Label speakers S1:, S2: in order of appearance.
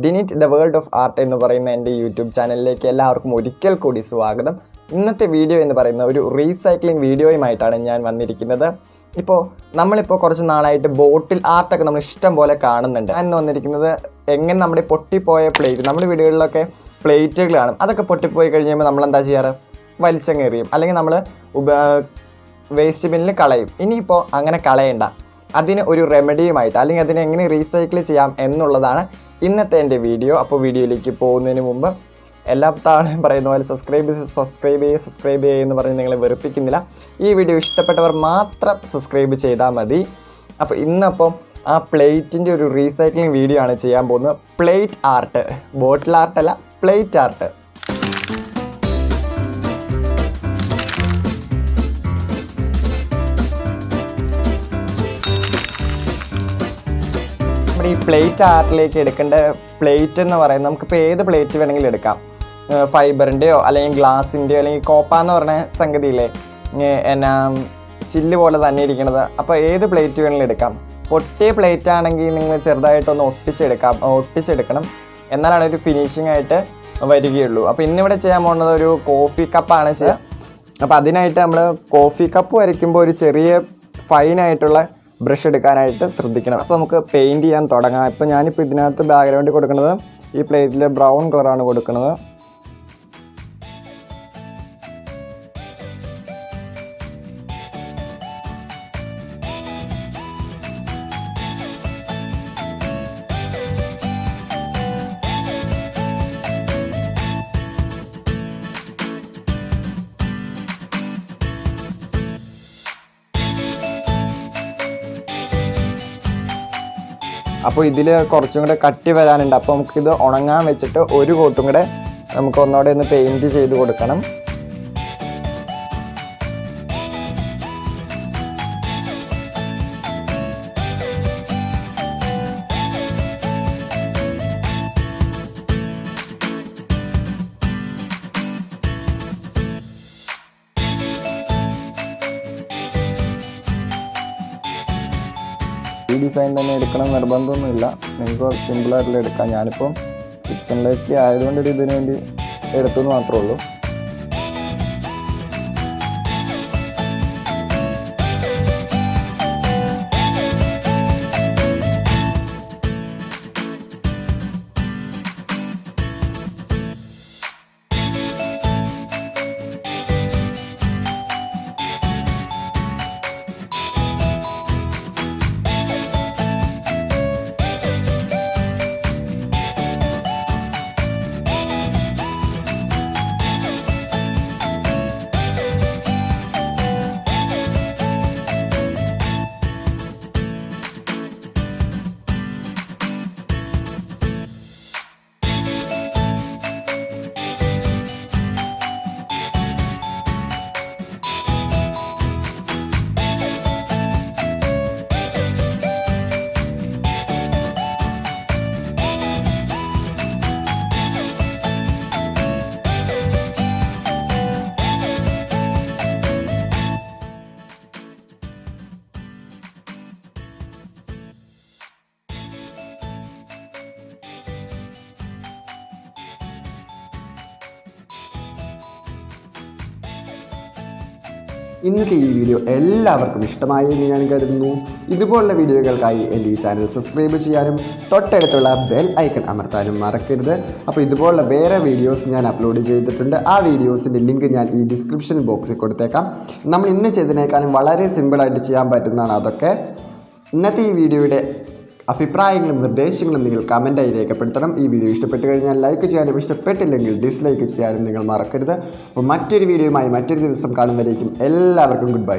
S1: ഡിനിറ്റ് the world of art എന്ന് പറയുന്ന എൻ്റെ യൂട്യൂബ് ചാനലിലേക്ക് എല്ലാവർക്കും ഒരിക്കൽ കൂടി സ്വാഗതം. ഇന്നത്തെ വീഡിയോ എന്ന് പറയുന്ന ഒരു റീസൈക്ലിംഗ് വീഡിയോയുമായിട്ടാണ് ഞാൻ വന്നിരിക്കുന്നത്. നമ്മളിപ്പോൾ കുറച്ച് നാളായിട്ട് ബോട്ടിൽ ആർട്ടൊക്കെ നമ്മൾ ഇഷ്ടം പോലെ കാണുന്നുണ്ട്. ഞാൻ വന്നിരിക്കുന്നത് എങ്ങനെ നമ്മുടെ പൊട്ടിപ്പോയ പ്ലേറ്റ്, നമ്മുടെ വീടുകളിലൊക്കെ പ്ലേറ്റുകൾ കാണും, അതൊക്കെ പൊട്ടിപ്പോയി കഴിയുമ്പോൾ നമ്മളെന്താ ചെയ്യാറ്? വലിച്ചെറിയും, അല്ലെങ്കിൽ നമ്മൾ വേസ്റ്റ് ബിന്നിൽ കളയും. ഇനിയിപ്പോൾ അങ്ങനെ കളയണ്ട, അതിന് ഒരു റെമഡിയുമായിട്ട് അല്ലെങ്കിൽ അതിനെ എങ്ങനെ റീസൈക്കിൾ ചെയ്യാം എന്നുള്ളതാണ് ഇന്നത്തെ എൻ്റെ വീഡിയോ. അപ്പോൾ വീഡിയോയിലേക്ക് പോകുന്നതിന് മുമ്പ് എല്ലാ താളും പറയുന്ന പോലെ സബ്സ്ക്രൈബ് ചെയ്യുക എന്ന് പറഞ്ഞ് നിങ്ങളെ വെറുപ്പിക്കുന്നില്ല. ഈ വീഡിയോ ഇഷ്ടപ്പെട്ടവർ മാത്രം സബ്സ്ക്രൈബ് ചെയ്താൽ മതി. അപ്പോൾ ഇന്നപ്പം ആ പ്ലേറ്റിൻ്റെ ഒരു റീസൈക്ലിംഗ് വീഡിയോ ആണ് ചെയ്യാൻ പോകുന്നത്. പ്ലേറ്റ് ആർട്ട്, ബോട്ടിൽ ആർട്ടല്ല, പ്ലേറ്റ് ആർട്ട്. ഈ പ്ലേറ്റ് ആർട്ടിലേക്ക് എടുക്കേണ്ട പ്ലേറ്റ് എന്ന് പറയുന്നത് നമുക്കിപ്പോൾ ഏത് പ്ലേറ്റ് വേണമെങ്കിലും എടുക്കാം. ഫൈബറിൻ്റെയോ അല്ലെങ്കിൽ ഗ്ലാസിൻ്റെയോ അല്ലെങ്കിൽ കോപ്പ എന്ന് പറഞ്ഞ സംഗതിയില്ലേ, എന്നാ ചില്ല് പോലെ തന്നെ ഇരിക്കണത്. അപ്പോൾ ഏത് പ്ലേറ്റ് വേണമെങ്കിലും എടുക്കാം. പൊട്ടിയ പ്ലേറ്റ് ആണെങ്കിൽ നിങ്ങൾ ചെറുതായിട്ടൊന്ന് ഒട്ടിച്ചെടുക്കണം, എന്നാലാണ് ഒരു ഫിനിഷിംഗ് ആയിട്ട് വരികയുള്ളൂ. അപ്പോൾ ഇന്നിവിടെ ചെയ്യാൻ പോകുന്നത് ഒരു കോഫി കപ്പാണ് ചെയ്യുക. അപ്പോൾ അതിനായിട്ട് നമ്മൾ കോഫി കപ്പ് വരയ്ക്കുമ്പോൾ ഒരു ചെറിയ ഫൈനായിട്ടുള്ള ബ്രഷ് എടുക്കാനായിട്ട് ശ്രദ്ധിക്കണം. അപ്പോൾ നമുക്ക് പെയിൻറ്റ് ചെയ്യാൻ തുടങ്ങാം. ഇപ്പോൾ ഞാനിപ്പോൾ ഇതിനകത്ത് ബാക്ക്ഗ്രൗണ്ട് കൊടുക്കുന്നത് ഈ പ്ലേറ്റിൽ ബ്രൗൺ കളറാണ് കൊടുക്കുന്നത്. അപ്പോൾ ഇതിൽ കുറച്ചും കൂടെ കട്ടി വരാനുണ്ട്. അപ്പോൾ നമുക്കിത് ഉണങ്ങാൻ വെച്ചിട്ട് ഒരു കോട്ടും കൂടെ നമുക്ക് ഒന്നുകൂടെ ഒന്ന് പെയിൻറ്റ് ചെയ്ത് കൊടുക്കണം. ഈ ഡിസൈൻ തന്നെ എടുക്കണം നിർബന്ധമൊന്നുമില്ല, നിങ്ങൾക്ക് സിമ്പിളായിട്ടുള്ള എടുക്കാം. ഞാനിപ്പം കിച്ചണിലേക്ക് ആയതുകൊണ്ട് ഇതിനു വേണ്ടി എടുത്തെന്ന് മാത്രമേ ഉള്ളൂ.
S2: ഇന്നത്തെ ഈ വീഡിയോ എല്ലാവർക്കും ഇഷ്ടമായി എന്ന് ഞാൻ കരുതുന്നു. ഇതുപോലുള്ള വീഡിയോകൾക്കായി എൻ്റെ ഈ ചാനൽ സബ്സ്ക്രൈബ് ചെയ്യാനും തൊട്ടടുത്തുള്ള ബെൽ ഐക്കൺ അമർത്താനും മറക്കരുത്. അപ്പോൾ ഇതുപോലുള്ള വേറെ വീഡിയോസ് ഞാൻ അപ്ലോഡ് ചെയ്തിട്ടുണ്ട്. ആ വീഡിയോസിൻ്റെ ലിങ്ക് ഞാൻ ഈ ഡിസ്ക്രിപ്ഷൻ ബോക്സിൽ കൊടുത്തേക്കാം. നമ്മൾ ഇന്ന് ചെയ്തതിനേക്കാളും വളരെ സിമ്പിളായിട്ട് ചെയ്യാൻ പറ്റുന്നതാണ് അതൊക്കെ. ഇന്നത്തെ ഈ വീഡിയോയുടെ അഭിപ്രായങ്ങളും നിർദ്ദേശങ്ങളും നിങ്ങൾ കമൻറ്റായി രേഖപ്പെടുത്തണം. ഈ വീഡിയോ ഇഷ്ടപ്പെട്ട് കഴിഞ്ഞാൽ ലൈക്ക് ചെയ്യാനും ഇഷ്ടപ്പെട്ടില്ലെങ്കിൽ ഡിസ്ലൈക്ക് ചെയ്യാനും നിങ്ങൾ മറക്കരുത്. അപ്പോൾ മറ്റൊരു വീഡിയോയുമായി മറ്റൊരു ദിവസം കാണുമ്പോഴേക്കും എല്ലാവർക്കും ഗുഡ് ബൈ.